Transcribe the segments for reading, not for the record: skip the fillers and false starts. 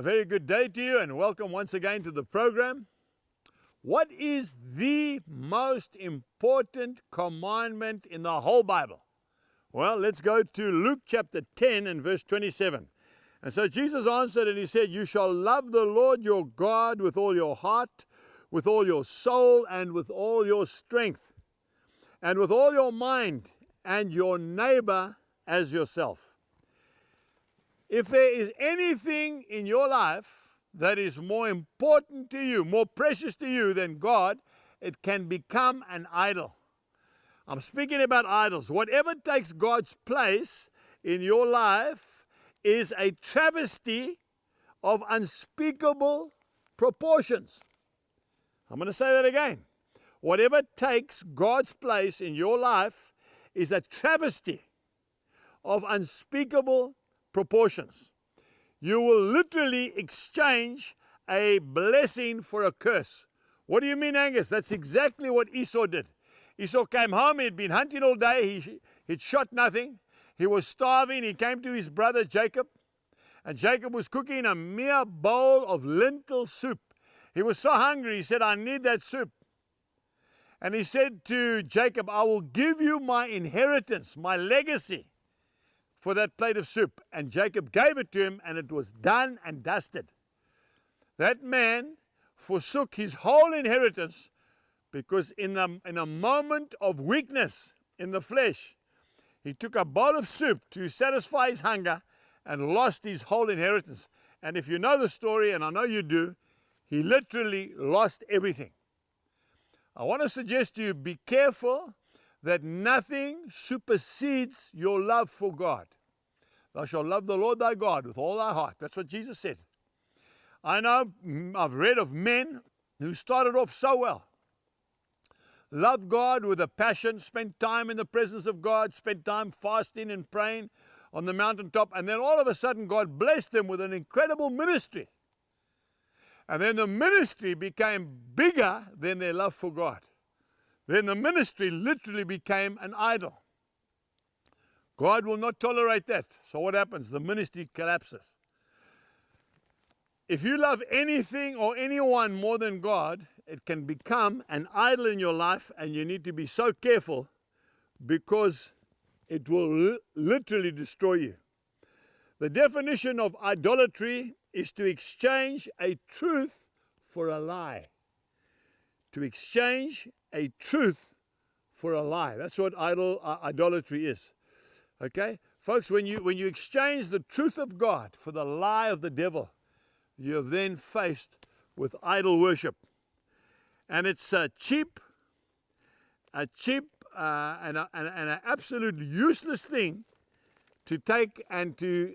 very good day to you and welcome once again to the program. What is the most important commandment in the whole Bible? Well, let's go to Luke chapter 10 and verse 27. And so Jesus answered and he said, "You shall love the Lord your God with all your heart, with all your soul, and with all your strength, and with all your mind, and your neighbor as yourself." If there is anything in your life that is more important to you, more precious to you than God, it can become an idol. I'm speaking about idols. Whatever takes God's place in your life is a travesty of unspeakable proportions. I'm going to say that again. Whatever takes God's place in your life is a travesty of unspeakable proportions. You will literally exchange a blessing for a curse. What do you mean, Angus? That's exactly what Esau did. Esau came home, he'd been hunting all day, he'd shot nothing, he was starving, he came to his brother Jacob, and Jacob was cooking a mere bowl of lentil soup. He was so hungry, he said, "I need that soup." And he said to Jacob, "I will give you my inheritance, my legacy, for that plate of soup." And Jacob gave it to him, and it was done and dusted. That man forsook his whole inheritance because in a moment of weakness in the flesh, he took a bowl of soup to satisfy his hunger and lost his whole inheritance. And if you know the story, and I know you do, he literally lost everything. I want to suggest to you, be careful that nothing supersedes your love for God. Thou shalt love the Lord thy God with all thy heart. That's what Jesus said. I know, I've read of men who started off so well. Loved God with a passion, spent time in the presence of God, spent time fasting and praying on the mountaintop, and then all of a sudden God blessed them with an incredible ministry. And then the ministry became bigger than their love for God. Then the ministry literally became an idol. God will not tolerate that. So what happens? The ministry collapses. If you love anything or anyone more than God, it can become an idol in your life, and you need to be so careful because it will literally destroy you. The definition of idolatry is to exchange a truth for a lie. To exchange a truth for a lie. That's what idolatry is. Okay? Folks, when you exchange the truth of God for the lie of the devil, you are then faced with idol worship. And it's cheap, and an absolutely useless thing to take and to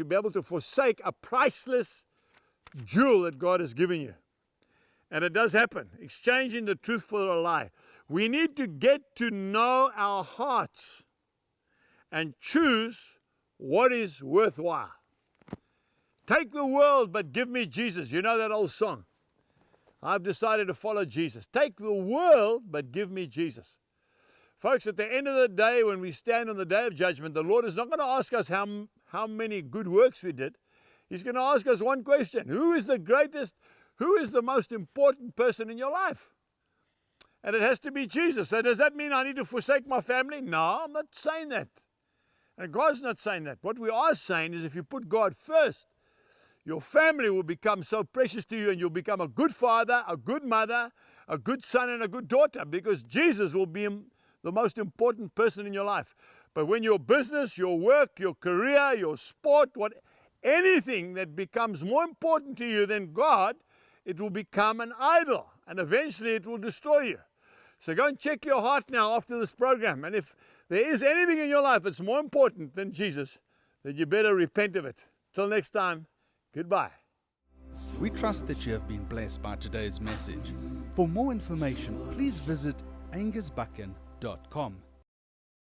be able to forsake a priceless jewel that God has given you. And it does happen, exchanging the truth for a lie. We need to get to know our hearts and choose what is worthwhile. Take the world, but give me Jesus. You know that old song? I've decided to follow Jesus. Take the world, but give me Jesus. Folks, at the end of the day, when we stand on the day of judgment, the Lord is not going to ask us how many good works we did. He's going to ask us one question: who is the greatest, who is the most important person in your life? And it has to be Jesus. So does that mean I need to forsake my family? No, I'm not saying that. And God's not saying that. What we are saying is if you put God first, your family will become so precious to you, and you'll become a good father, a good mother, a good son, and a good daughter, because Jesus will be the most important person in your life. But when your business, your work, your career, your sport, anything that becomes more important to you than God, it will become an idol, and eventually it will destroy you. So go and check your heart now after this program, and if there is anything in your life that's more important than Jesus, then you better repent of it. Till next time, goodbye. We trust that you have been blessed by today's message. For more information, please visit angusbuchan.com.